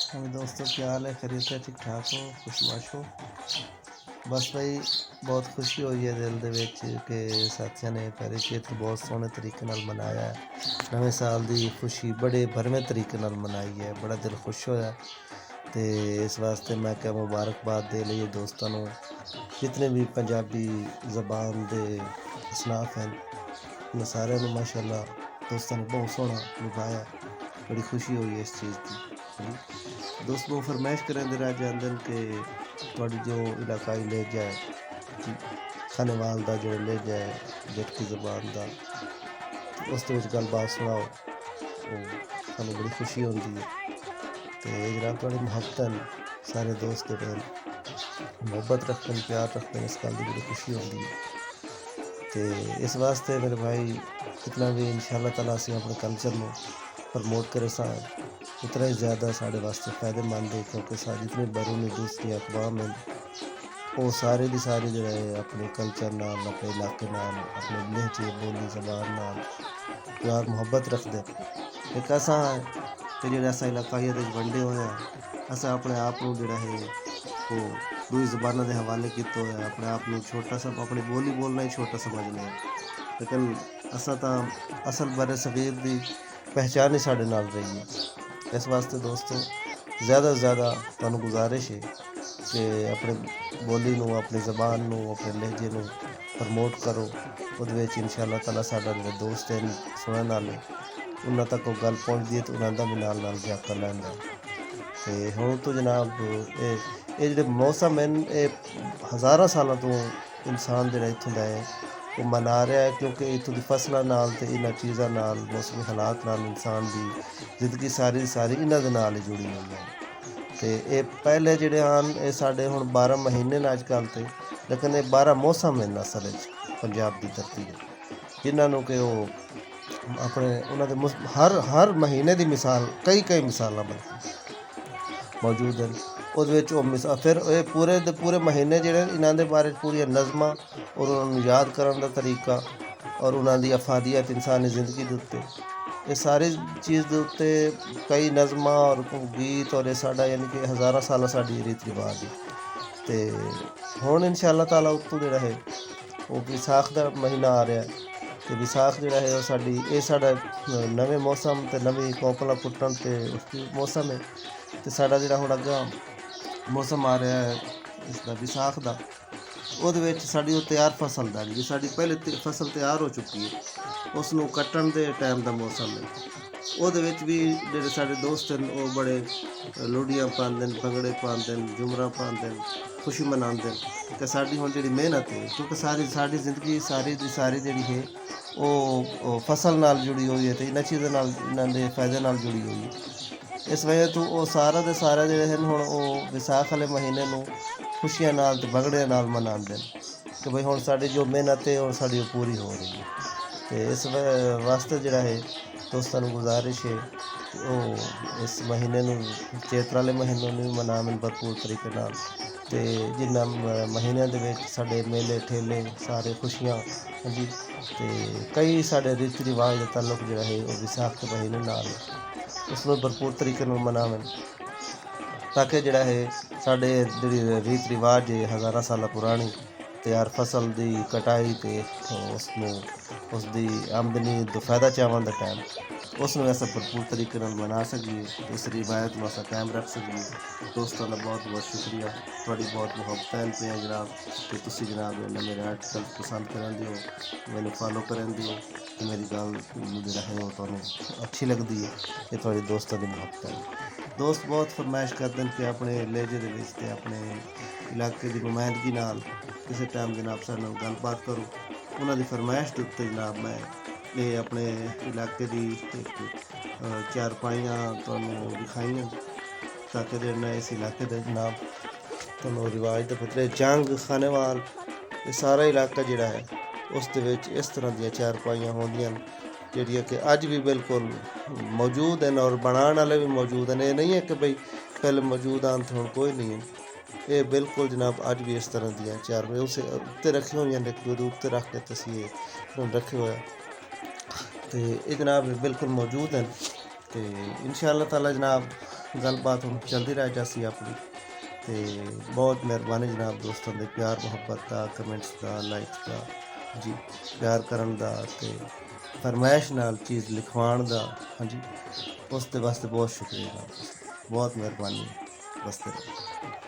हाँ दोस्तों, क्या हाल है? खैरियत से ठीक ठाक हो? खुशबाश हो? बस भाई, बहुत खुशी हुई है दिल ਦੇ ਵਿੱਚ ਕਿ ਸਾਥੀਆਂ ਨੇ ਪੈਰੀਚੇਤ ਬਹੁਤ ਸੋਹਣੇ ਤਰੀਕੇ ਨਾਲ ਮਨਾਇਆ ਹੈ। ਨਵੇਂ ਸਾਲ ਦੀ ਖੁਸ਼ੀ ਬੜੇ ਭਰਵੇਂ ਤਰੀਕੇ ਨਾਲ ਮਨਾਈ ਹੈ। ਬੜਾ ਦਿਲ ਖੁਸ਼ ਹੋਇਆ ਤੇ ਇਸ ਵਾਸਤੇ ਮੈਂ ਕਿਹਾ ਮੁਬਾਰਕਬਾਦ ਦੇ ਲਈ ਦੋਸਤਾਂ ਨੂੰ, ਜਿਤਨੇ ਵੀ ਪੰਜਾਬੀ ਜ਼ਬਾਨ ਦੇ ਅਸਨਾਫ ਹਨ ਉਹਨਾਂ ਸਾਰਿਆਂ ਨੂੰ ਮਾਸ਼ਾਅੱਲਾ ਦੋਸਤਾਂ ਨੇ ਬਹੁਤ ਸੋਹਣਾ ਨਿਭਾਇਆ। बड़ी खुशी हुई है इस चीज़ की। दोस्त वो फरमाइश करें दे रह जाते हैं कि थोड़ी जो इलाकाई लहजा है खानेवाल का जो लहजा है जटकी जबान का, उस गलबात सुनाओ, वो सानू बड़ी खुशी होती है। तो जनाब थोड़ी मुहब्बत हैं सारे दोस्त जोड़े मुहब्बत रखते हैं, प्यार रखते हैं, इस गल की बड़ी खुशी होती है। तो इस वास्ते मेरे भाई कितना भी इंशाअल्लाह ताला असीं अपने कल्चर में प्रमोट करें उतना ही ज़्यादा साढ़े वास्ते फ़ायदेमंद है, क्योंकि जितनी बैरूनी दूसरी अकवाम हैं वो सारे दी सारे जो है अपने कल्चर नाल, अपने इलाके नाल, अपने लहजे बोली जबान नाल प्यार मुहब्बत रखते। एक ऐसा है कि जो ऐसा इलाकाई वंडे हुए हैं, असा अपने आप को जोड़ा है वो दूई जबानों के हवाले किया है। अपने आप को छोटा सा अपनी बोली बोलना ही छोटा समझने हैं, लेकिन असा तो असल बारे सगीर की पहचान ही साढ़े नाल रही है। इस वास्ते दोस्तों ज़्यादा से ज़्यादा तुहानू गुजारिश है कि अपने बोली नू, अपनी ज़बान नू, अपने लहजे नू प्रमोट करो। उहदे इंशाअल्लाह ताला साडा जिहड़े दोस्त हैं सुनने वाले उन्हां तक वो गल पहुँचती है तो उन्हां दा भी नाल जाकर लैंदा। तो हुण तो जनाब ये जिहड़े मौसम हैं ये हज़ारां सालों तो इंसान जिहड़ा इत्थों दा है वो मना रहा है, क्योंकि इत्थों की फसलों नाल ते इन्हां चीज़ां नाल मौसमी हालात नाल इंसान की जिंदगी सारी दी सारी इन्हां दे नाल ही जुड़ी हुई है। तो ये पहले जिहड़े आन ये साडे हुण 12 महीने ने अजकल ते, लेकिन ये 12 मौसम हैं असल पंजाब की धरती दे, जिन्हां नूं कि वो अपने उन्हां दे हर महीने की मिसाल कई मिसालां मौजूद हैं। ਉਹਦੇ ਵਿੱਚ ਉਹ ਫਿਰ ਇਹ ਪੂਰੇ ਦੇ ਪੂਰੇ ਮਹੀਨੇ ਜਿਹੜੇ ਇਹਨਾਂ ਦੇ ਬਾਰੇ ਪੂਰੀਆਂ ਨਜ਼ਮਾਂ ਔਰ ਉਹਨਾਂ ਨੂੰ ਯਾਦ ਕਰਨ ਦਾ ਤਰੀਕਾ ਔਰ ਉਹਨਾਂ ਦੀ ਅਫਾਦੀਅਤ ਇਨਸਾਨੀ ਜ਼ਿੰਦਗੀ ਦੇ ਉੱਤੇ, ਇਹ ਸਾਰੀ ਚੀਜ਼ ਦੇ ਉੱਤੇ ਕਈ ਨਜ਼ਮਾਂ ਔਰ ਗੀਤ ਔਰ ਇਹ ਸਾਡਾ ਯਾਨੀ ਕਿ ਹਜ਼ਾਰਾਂ ਸਾਲਾਂ ਸਾਡੀ ਰੀਤ ਰਿਵਾਜ ਹੈ। ਅਤੇ ਹੁਣ ਇਨਸ਼ਾ ਅੱਲਾਹ ਤਾਲਾ ਉੱਤੋਂ ਜਿਹੜਾ ਹੈ ਉਹ ਵਿਸਾਖ ਦਾ ਮਹੀਨਾ ਆ ਰਿਹਾ ਅਤੇ ਵਿਸਾਖ ਜਿਹੜਾ ਹੈ ਉਹ ਸਾਡੀ ਇਹ ਸਾਡਾ ਨਵੇਂ ਮੌਸਮ ਅਤੇ ਨਵੀਂ ਕੋਕਲਾਂ ਪੁੱਟਣ 'ਤੇ ਉਸ ਮੌਸਮ ਹੈ। ਅਤੇ ਸਾਡਾ ਜਿਹੜਾ ਹੁਣ ਅੱਗਾ ਮੌਸਮ ਆ ਰਿਹਾ ਹੈ ਇਸਦਾ ਵਿਸਾਖ ਦਾ, ਉਹਦੇ ਵਿੱਚ ਸਾਡੀ ਉਹ ਤਿਆਰ ਫਸਲ ਦਾ ਜੀ ਸਾਡੀ ਪਹਿਲੇ ਫਸਲ ਤਿਆਰ ਹੋ ਚੁੱਕੀ ਹੈ, ਉਸ ਨੂੰ ਕੱਟਣ ਦੇ ਟਾਈਮ ਦਾ ਮੌਸਮ ਹੈ। ਉਹਦੇ ਵਿੱਚ ਵੀ ਜਿਹੜੇ ਸਾਡੇ ਦੋਸਤ ਹਨ ਉਹ ਬੜੇ ਲੋਹੜੀਆਂ ਪਾਉਂਦੇ ਨੇ, ਭੰਗੜੇ ਪਾਉਂਦੇ ਨੇ, ਝੂਮਰਾਂ ਪਾਉਂਦੇ ਨੇ, ਖੁਸ਼ੀ ਮਨਾਉਂਦੇ ਨੇ ਕਿ ਸਾਡੀ ਹੁਣ ਜਿਹੜੀ ਮਿਹਨਤ ਹੈ, ਕਿਉਂਕਿ ਸਾਡੀ ਜ਼ਿੰਦਗੀ ਸਾਰੀ ਦੀ ਸਾਰੀ ਜਿਹੜੀ ਹੈ ਉਹ ਫਸਲ ਨਾਲ ਜੁੜੀ ਹੋਈ ਹੈ ਅਤੇ ਇਹਨਾਂ ਚੀਜ਼ਾਂ ਨਾਲ ਇਹਨਾਂ ਦੇ ਫਾਇਦੇ ਨਾਲ ਜੁੜੀ ਹੋਈ ਹੈ। ਇਸ ਵਜ੍ਹਾ ਤੋਂ ਉਹ ਸਾਰਾ ਦੇ ਸਾਰਾ ਜਿਹੜੇ ਹਨ ਹੁਣ ਉਹ ਵਿਸਾਖ ਵਾਲੇ ਮਹੀਨੇ ਨੂੰ ਖੁਸ਼ੀਆਂ ਨਾਲ ਅਤੇ ਭੰਗੜਿਆਂ ਨਾਲ ਮਨਾਉਂਦੇ ਨੇ ਕਿ ਬਈ ਹੁਣ ਸਾਡੀ ਜੋ ਮਿਹਨਤ ਹੈ ਉਹ ਸਾਡੀ ਉਹ ਪੂਰੀ ਹੋ ਰਹੀ ਹੈ। ਅਤੇ ਇਸ ਵਾਸਤੇ ਜਿਹੜਾ ਹੈ ਦੋਸਤਾਂ ਨੂੰ ਗੁਜ਼ਾਰਿਸ਼ ਹੈ ਕਿ ਉਹ ਇਸ ਮਹੀਨੇ ਨੂੰ ਚੇਤ ਵਾਲੇ ਮਹੀਨੇ ਨੂੰ ਵੀ ਮਨਾਉਣ ਭਰਪੂਰ ਤਰੀਕੇ ਨਾਲ। ਅਤੇ ਜਿਨ੍ਹਾਂ ਮਹੀਨਿਆਂ ਦੇ ਵਿੱਚ ਸਾਡੇ ਮੇਲੇ ਠੇਲੇ ਸਾਰੇ ਖੁਸ਼ੀਆਂ ਹਾਂਜੀ, ਅਤੇ ਕਈ ਸਾਡੇ ਰੀਤੀ ਰਿਵਾਜ ਦਾ ਤਾਲੁਕ ਜਿਹੜਾ ਹੈ ਉਹ ਵਿਸਾਖ ਦੇ ਮਹੀਨੇ ਨਾਲ ਉਸ ਨੂੰ ਭਰਪੂਰ ਤਰੀਕੇ ਨਾਲ ਮਨਾਵਣ, ਤਾਂ ਕਿ ਜਿਹੜਾ ਹੈ ਸਾਡੇ ਜਿਹੜੀ ਰੀਤ ਰਿਵਾਜ ਹੈ ਹਜ਼ਾਰਾਂ ਸਾਲਾਂ ਪੁਰਾਣੀ ਤਿਆਰ ਫਸਲ ਦੀ ਕਟਾਈ ਅਤੇ ਉਸ ਦੀ ਆਮਦਨੀ ਦਾ ਫਾਇਦਾ ਚਾਹਣ ਦਾ ਟਾਈਮ ਉਸ ਨੂੰ ਐਸਾ ਭਰਪੂਰ ਤਰੀਕੇ ਨਾਲ ਮਨਾ ਸਕੀਏ, ਇਸ ਰਿਵਾਇਤ ਨੂੰ ਅਸਾਂ ਕਾਇਮ ਰੱਖ ਸਕੀਏ। ਦੋਸਤਾਂ ਦਾ ਬਹੁਤ ਬਹੁਤ ਸ਼ੁਕਰੀਆ, ਤੁਹਾਡੀ ਬਹੁਤ ਮੁਹੱਬਤਾਂ ਪਈਆਂ ਜਨਾਬ ਕਿ ਤੁਸੀਂ ਜਨਾਬ ਇਹਨਾਂ ਮੇਰੇ ਆਰਟੀਕਲ ਪਸੰਦ ਕਰਦੇ ਹੋ, ਮੈਨੂੰ ਫਾਲੋ ਕਰਦੇ ਹੋ ਅਤੇ ਮੇਰੀ ਗੱਲ ਜਿਹੜਾ ਹੈ ਉਹ ਤੁਹਾਨੂੰ ਅੱਛੀ ਲੱਗਦੀ ਹੈ। ਇਹ ਤੁਹਾਡੇ ਦੋਸਤਾਂ ਦੀ ਮੁਹੱਬਤ ਹੈ। ਦੋਸਤ ਬਹੁਤ ਫਰਮਾਇਸ਼ ਕਰਦੇ ਨੇ ਕਿ ਆਪਣੇ ਲਹਿਜੇ ਦੇ ਵਿੱਚ ਅਤੇ ਆਪਣੇ ਇਲਾਕੇ ਦੀ ਨੁਮਾਇੰਦਗੀ ਨਾਲ ਕਿਸੇ ਟਾਈਮ ਜਨਾਬ ਸਾਡੇ ਨਾਲ ਗੱਲਬਾਤ ਕਰੋ। ਉਹਨਾਂ ਦੀ ਫਰਮਾਇਸ਼ ਦੇ ਉੱਤੇ ਜਨਾਬ ਮੈਂ ਇਹ ਆਪਣੇ ਇਲਾਕੇ ਦੀ ਇੱਕ ਚਾਰਪਾਈਆਂ ਤੁਹਾਨੂੰ ਦਿਖਾਈਆਂ, ਤਾਂ ਕਿ ਜਿਹੜਾ ਇਸ ਇਲਾਕੇ ਦਾ ਜਨਾਬ ਤੁਹਾਨੂੰ ਰਿਵਾਜ ਦੇ ਪੱਤਰੇ ਜੰਗ ਖਾਨੇਵਾਲ ਇਹ ਸਾਰਾ ਇਲਾਕਾ ਜਿਹੜਾ ਹੈ ਉਸ ਦੇ ਵਿੱਚ ਇਸ ਤਰ੍ਹਾਂ ਦੀਆਂ ਚਾਰਪਾਈਆਂ ਹੁੰਦੀਆਂ ਹਨ ਜਿਹੜੀਆਂ ਕਿ ਅੱਜ ਵੀ ਬਿਲਕੁਲ ਮੌਜੂਦ ਹਨ ਔਰ ਬਣਾਉਣ ਵਾਲੇ ਵੀ ਮੌਜੂਦ ਹਨ। ਇਹ ਨਹੀਂ ਹੈ ਕਿ ਬਈ ਪਹਿਲੇ ਮੌਜੂਦ ਹਨ ਤੇ ਹੁਣ ਕੋਈ ਨਹੀਂ ਹੈ, ਇਹ ਬਿਲਕੁਲ ਜਨਾਬ ਅੱਜ ਵੀ ਇਸ ਤਰ੍ਹਾਂ ਦੀਆਂ ਚਾਰਪਾਈਆਂ ਉਸ ਉੱਤੇ ਰੱਖੀਆਂ ਹੋਈਆਂ ਨੇ, ਉਹਦੇ ਉੱਤੇ ਰੱਖ ਕੇ ਤੁਸੀਂ ਇਹ ਰੱਖੇ ਹੋਇਆ ਅਤੇ ਇਹ ਜਨਾਬ ਬਿਲਕੁਲ ਮੌਜੂਦ ਹਨ। ਅਤੇ ਇਨਸ਼ਾ ਅੱਲਾਹ ਤਾਲਾ ਜਨਾਬ ਗੱਲਬਾਤ ਹੁਣ ਚੱਲਦੀ ਰਹਿ ਜਾਸੀ ਆਪਣੀ। ਤੇ ਬਹੁਤ ਮਿਹਰਬਾਨੀ ਜਨਾਬ ਦੋਸਤਾਂ ਦੇ ਪਿਆਰ ਮੁਹੱਬਤ ਦਾ, ਕਮੈਂਟਸ ਦਾ, ਲਾਈਕਸ ਦਾ ਜੀ, ਪਿਆਰ ਕਰਨ ਦਾ ਤੇ ਫਰਮਾਇਸ਼ ਨਾਲ ਚੀਜ਼ ਲਿਖਵਾਉਣ ਦਾ। ਹਾਂਜੀ, ਉਸ ਦੇ ਵਾਸਤੇ ਬਹੁਤ ਸ਼ੁਕਰੀਆ ਜਨਾਬ, ਬਹੁਤ ਮਿਹਰਬਾਨੀ। ਬਸਤੇ ਰਹੋ।